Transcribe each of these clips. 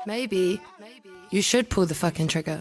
Maybe you should pull the fucking trigger.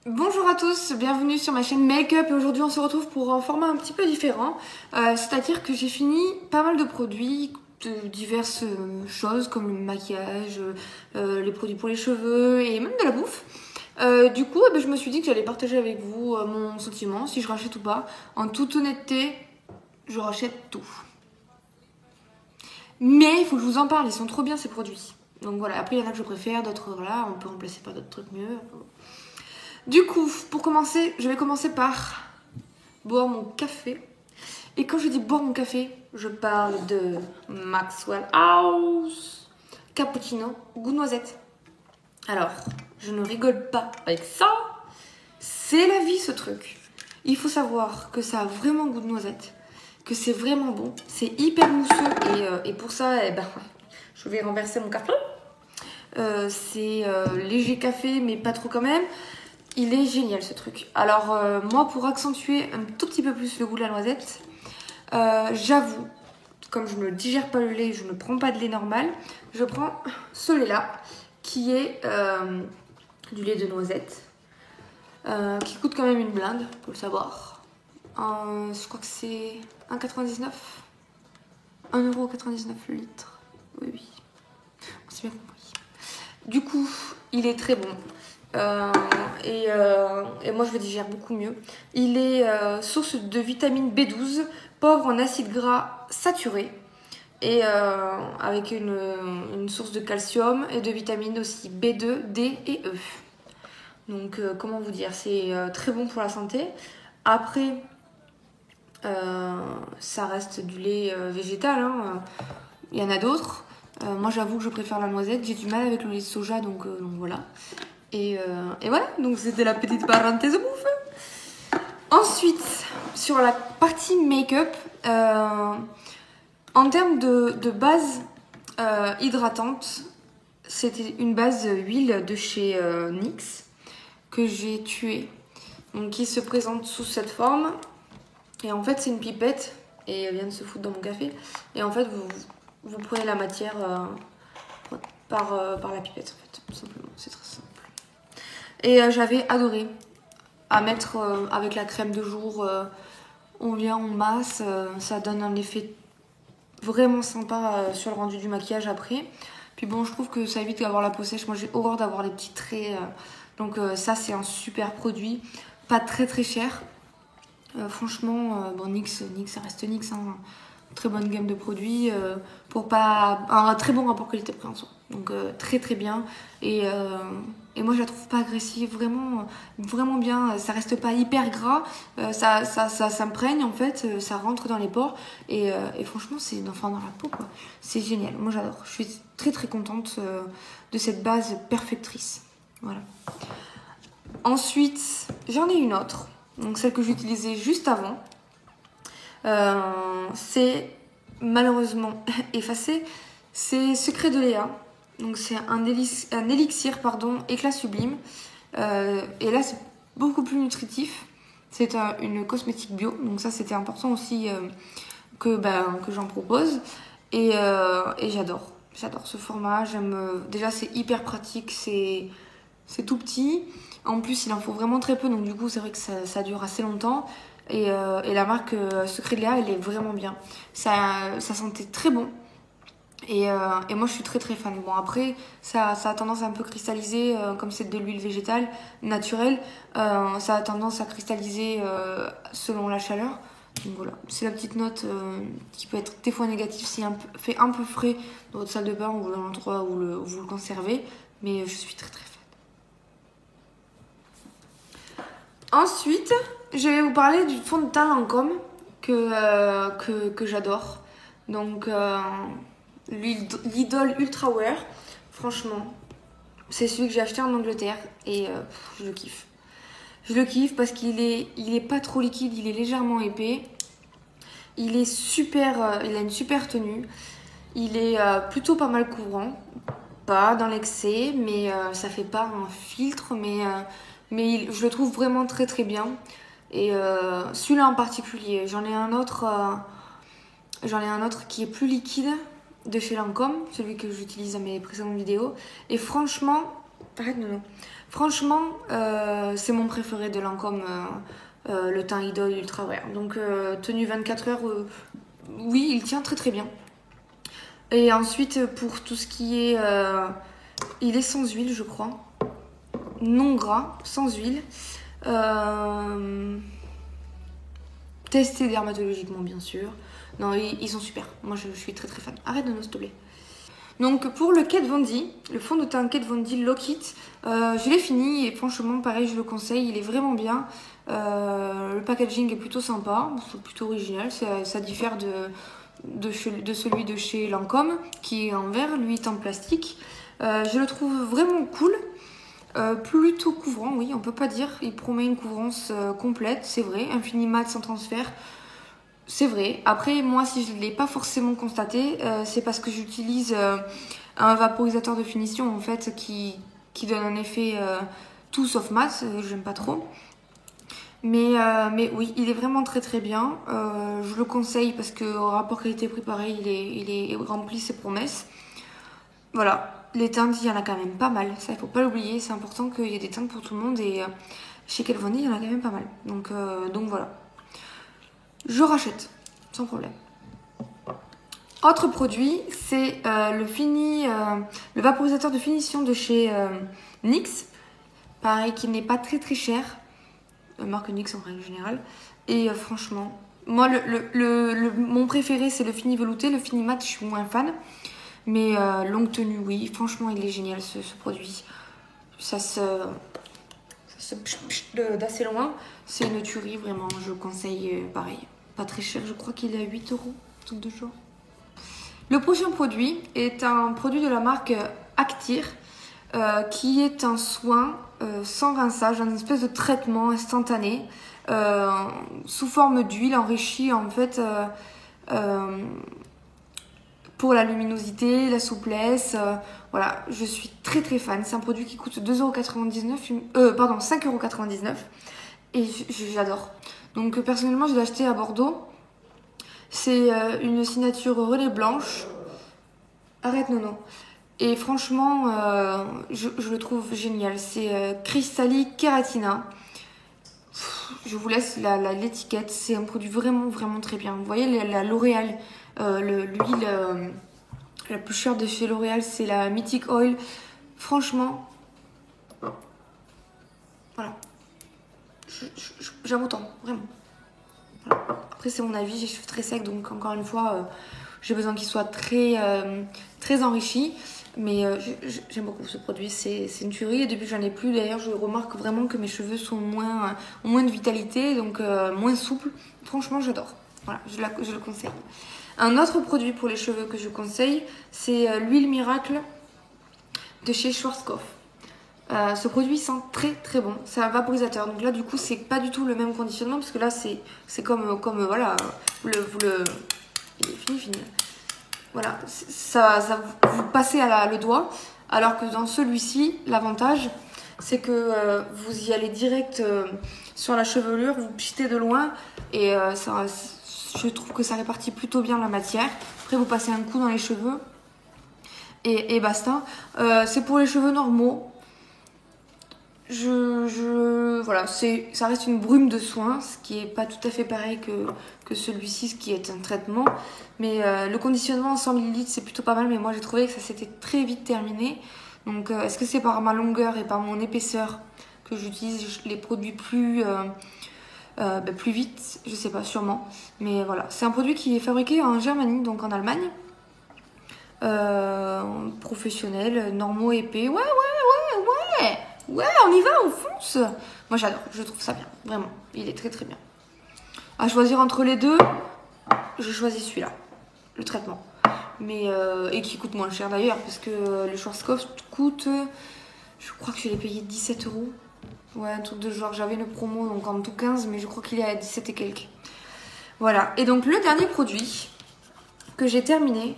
Bonjour à tous, bienvenue sur ma chaîne Make-up et aujourd'hui on se retrouve pour un format un petit peu différent. C'est-à-dire que j'ai fini pas mal de produits, de diverses choses comme le maquillage, les produits pour les cheveux et même de la bouffe. Du coup, je me suis dit que j'allais partager avec vous mon sentiment, si je rachète ou pas. En toute honnêteté, je rachète tout. Mais il faut que je vous en parle, ils sont trop bien ces produits. Donc voilà, après il y en a que je préfère, d'autres voilà, on peut remplacer par d'autres trucs mieux. Du coup, pour commencer, je vais commencer par boire mon café. Et quand je dis boire mon café, je parle de Maxwell House Cappuccino goût noisette. Alors, je ne rigole pas avec ça. C'est la vie ce truc. Il faut savoir que ça a vraiment goût de noisette, que c'est vraiment bon, c'est hyper mousseux et pour ça, je vais renverser mon café. C'est léger café mais pas trop quand même. Il est génial ce truc. Alors moi pour accentuer un tout petit peu plus le goût de la noisette, j'avoue, comme je ne digère pas le lait, je ne prends pas de lait normal, je prends ce lait là qui est du lait de noisette qui coûte quand même une blinde, faut le savoir. Je crois que c'est 1,99 1,99€ le litre. Oui. On s'est bien compris. Du coup, il est très bon. Et moi je le digère beaucoup mieux. Il est source de vitamine B12, pauvre en acides gras saturés et avec une source de calcium et de vitamines aussi B2, D et E. Donc comment vous dire, c'est très bon pour la santé. Après ça reste du lait végétal, hein. Il y en a d'autres. Moi j'avoue que je préfère la noisette, j'ai du mal avec le lait de soja donc voilà. Et voilà, donc c'était la petite parenthèse bouffe. Ensuite, sur la partie make-up, en termes de base hydratante, c'était une base huile de chez NYX que j'ai tuée, donc qui se présente sous cette forme. Et en fait, c'est une pipette et elle vient de se foutre dans mon café. Et en fait, vous prenez la matière par la pipette, en fait, tout simplement. C'est très simple. Et j'avais adoré à mettre avec la crème de jour. On vient, on masse, ça donne un effet vraiment sympa sur le rendu du maquillage après. Puis bon, je trouve que ça évite d'avoir la peau sèche. Moi, j'ai horreur d'avoir les petits traits. Donc ça, c'est un super produit. Pas très très cher. Franchement, bon, NYX, ça reste NYX. Hein. Très bonne gamme de produits pour pas un très bon rapport qualité-prix en soi. Donc très très bien. Et moi je la trouve pas agressive, vraiment bien. Ça reste pas hyper gras, ça s'imprègne en fait, ça rentre dans les pores et franchement c'est enfin dans la peau quoi. C'est génial, moi j'adore. Je suis très très contente de cette base perfectrice. Voilà. Ensuite j'en ai une autre, donc celle que j'utilisais juste avant. C'est malheureusement effacé. C'est Secret de Léa. Donc c'est un élixir éclat sublime. Et là c'est beaucoup plus nutritif. C'est une cosmétique bio. Donc ça c'était important aussi que j'en propose. Et j'adore. J'adore ce format. Déjà c'est hyper pratique. C'est tout petit. En plus il en faut vraiment très peu. Donc du coup c'est vrai que ça dure assez longtemps. Et la marque Secret de Léa, elle est vraiment bien. Ça sentait très bon. Et moi, je suis très très fan. Bon, après, ça a tendance à un peu cristalliser, comme c'est de l'huile végétale naturelle. Ça a tendance à cristalliser selon la chaleur. Donc voilà, c'est la petite note qui peut être des fois négative s'il fait un peu frais dans votre salle de bain ou dans l'endroit où vous le conservez. Mais je suis très très fan. Ensuite, je vais vous parler du fond de teint Lancôme que j'adore. Donc, l'Idol Ultra Wear. Franchement, c'est celui que j'ai acheté en Angleterre et je le kiffe. Je le kiffe parce qu'il est pas trop liquide, il est légèrement épais. Il est super, il a une super tenue. Il est plutôt pas mal couvrant. Pas dans l'excès, mais ça fait pas un filtre, mais je le trouve vraiment très très bien. Et celui-là en particulier, j'en ai un autre qui est plus liquide de chez Lancôme, celui que j'utilise dans mes précédentes vidéos. Et franchement, arrête non. Franchement, c'est mon préféré de Lancôme, le teint Idol Ultra Wear. Donc tenue 24 heures, oui, il tient très très bien. Et ensuite, pour tout ce qui est... il est sans huile, je crois. Non gras, sans huile. Testé dermatologiquement, bien sûr. Non, ils sont super. Moi, je suis très très fan. Arrête de nous, s'il te plaît. Donc, pour le Kat Von D, le fond de teint Kat Von D Lock It, je l'ai fini et franchement, pareil, je le conseille. Il est vraiment bien. Le packaging est plutôt sympa, c'est plutôt original. Ça diffère de celui de chez Lancôme, qui est en verre, lui est en plastique. Je le trouve vraiment cool. Plutôt couvrant, oui, on peut pas dire. Il promet une couvrance complète, c'est vrai. Infini mat sans transfert, c'est vrai. Après, moi, si je ne l'ai pas forcément constaté, c'est parce que j'utilise un vaporisateur de finition en fait qui donne un effet tout sauf mat. J'aime pas trop. Mais oui, il est vraiment très très bien. Je le conseille parce que au rapport qualité-prix, pareil, il est rempli ses promesses. Voilà. Les teintes, il y en a quand même pas mal. Ça, il faut pas l'oublier. C'est important qu'il y ait des teintes pour tout le monde. Et chez Kat Von D, il y en a quand même pas mal. Donc voilà. Je rachète. Sans problème. Autre produit, c'est le vaporisateur de finition de chez NYX. Pareil, qui n'est pas très très cher. Marque NYX en règle générale. Et franchement, moi, mon préféré, c'est le fini velouté. Le fini mat, je suis moins fan. Mais longue tenue, oui. Franchement, il est génial ce produit. Ça se d'assez loin. C'est une tuerie, vraiment. Je conseille pareil. Pas très cher, je crois qu'il est à 8 €. Truc de genre. Le prochain produit est un produit de la marque Actyr. Qui est un soin sans rinçage, un espèce de traitement instantané. Sous forme d'huile enrichie en fait. Pour la luminosité, la souplesse, voilà, je suis très très fan. C'est un produit qui coûte 5,99 € et j'adore. Donc personnellement, je l'ai acheté à Bordeaux. C'est une signature relais blanche. Arrête, non. Et franchement, je le trouve génial. C'est Cristalli Keratina. Je vous laisse l'étiquette. C'est un produit vraiment vraiment très bien. Vous voyez la L'Oréal. L'huile la plus chère de chez L'Oréal, c'est la Mythic Oil. Franchement, voilà. J'aime autant, vraiment. Voilà. Après, c'est mon avis, j'ai les cheveux très secs, donc encore une fois, j'ai besoin qu'il soit très, très enrichi. Mais j'aime beaucoup ce produit, c'est une tuerie. Et depuis que j'en ai plus, d'ailleurs, je remarque vraiment que mes cheveux sont ont moins de vitalité, donc moins souples. Franchement, j'adore. Voilà, je le conseille. Un autre produit pour les cheveux que je conseille, c'est l'huile miracle de chez Schwarzkopf. Ce produit sent très très bon. C'est un vaporisateur. Donc là, du coup, c'est pas du tout le même conditionnement parce que là, c'est comme voilà, il est fini. Voilà, ça vous passez le doigt. Alors que dans celui-ci, l'avantage, c'est que vous y allez direct sur la chevelure, vous pchitez de loin et je trouve que ça répartit plutôt bien la matière. Après, vous passez un coup dans les cheveux et basta. C'est pour les cheveux normaux. Voilà, ça reste une brume de soin, ce qui est pas tout à fait pareil que celui-ci, ce qui est un traitement. Mais le conditionnement en 100 ml, c'est plutôt pas mal. Mais moi, j'ai trouvé que ça s'était très vite terminé. Donc, est-ce que c'est par ma longueur et par mon épaisseur que j'utilise les produits plus vite, je sais pas, sûrement. Mais voilà, c'est un produit qui est fabriqué en Germanie, donc en Allemagne. Professionnel, normaux, épais. Ouais, on y va, on fonce. Moi j'adore, je trouve ça bien, vraiment. Il est très très bien. À choisir entre les deux, j'ai choisi celui-là, le traitement. Mais et qui coûte moins cher d'ailleurs, parce que le Schwarzkopf coûte, je crois que je l'ai payé 17 €. Ouais, un truc de genre, j'avais une promo donc en tout 15, mais je crois qu'il est à 17 et quelques. Voilà, et donc le dernier produit que j'ai terminé,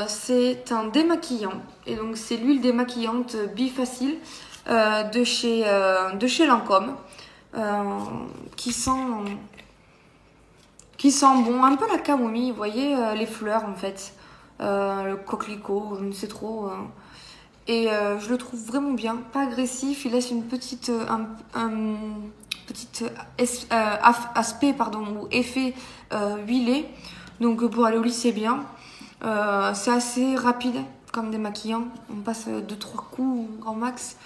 c'est un démaquillant. Et donc c'est l'huile démaquillante Bifacil de chez Lancôme, qui sent bon, un peu la camomille, vous voyez les fleurs en fait. le coquelicot, je ne sais trop. Et je le trouve vraiment bien, pas agressif. Il laisse une petite, aspect ou effet huilé. Donc pour aller au lit, c'est bien. C'est assez rapide comme démaquillant. On passe 2-3 coups grand max.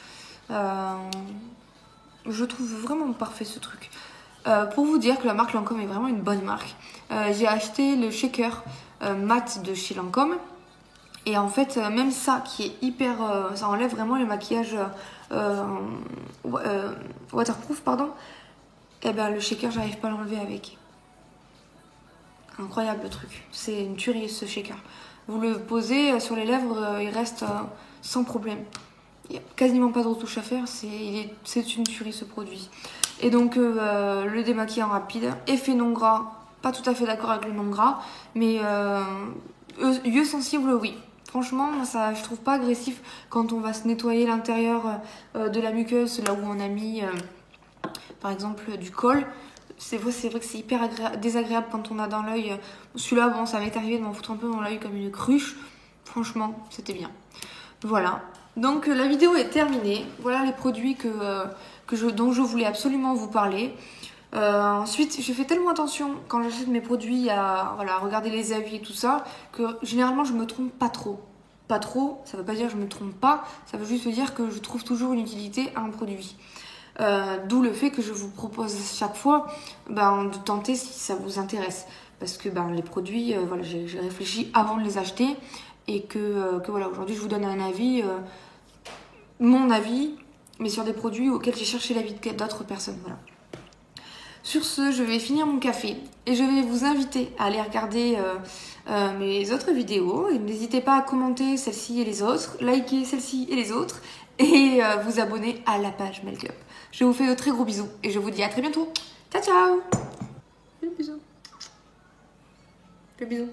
Je trouve vraiment parfait ce truc. Pour vous dire que la marque Lancôme est vraiment une bonne marque. J'ai acheté le shaker mat de chez Lancôme. Et en fait, même ça qui est hyper... ça enlève vraiment le maquillage waterproof, pardon. Et ben le shaker, j'arrive pas à l'enlever avec. Incroyable le truc. C'est une tuerie ce shaker. Vous le posez sur les lèvres, il reste sans problème. Il n'y a quasiment pas de retouche à faire. C'est une tuerie ce produit. Et donc le démaquillant rapide. Effet non gras. Pas tout à fait d'accord avec le non gras. Mais yeux sensibles, oui. Franchement, ça, je trouve pas agressif quand on va se nettoyer l'intérieur de la muqueuse, là où on a mis, par exemple, du colle. C'est vrai que c'est hyper désagréable quand on a dans l'œil. Celui-là, bon, ça m'est arrivé de m'en foutre un peu dans l'œil comme une cruche. Franchement, c'était bien. Voilà. Donc, la vidéo est terminée. Voilà les produits dont je voulais absolument vous parler. Ensuite, je fais tellement attention quand j'achète mes produits à regarder les avis et tout ça, que généralement je me trompe pas trop. Pas trop, ça veut pas dire que je me trompe pas, ça veut juste dire que je trouve toujours une utilité à un produit. D'où le fait que je vous propose chaque fois de tenter si ça vous intéresse. Parce que les produits, j'ai réfléchi avant de les acheter et que voilà, aujourd'hui je vous donne un avis, mon avis, mais sur des produits auxquels j'ai cherché l'avis d'autres personnes. Voilà. Sur ce, je vais finir mon café et je vais vous inviter à aller regarder mes autres vidéos. Et n'hésitez pas à commenter celle-ci et les autres, liker celle-ci et les autres et vous abonner à la page Make Up. Je vous fais de très gros bisous et je vous dis à très bientôt. Ciao ciao. Fais bisous. Fais bisous.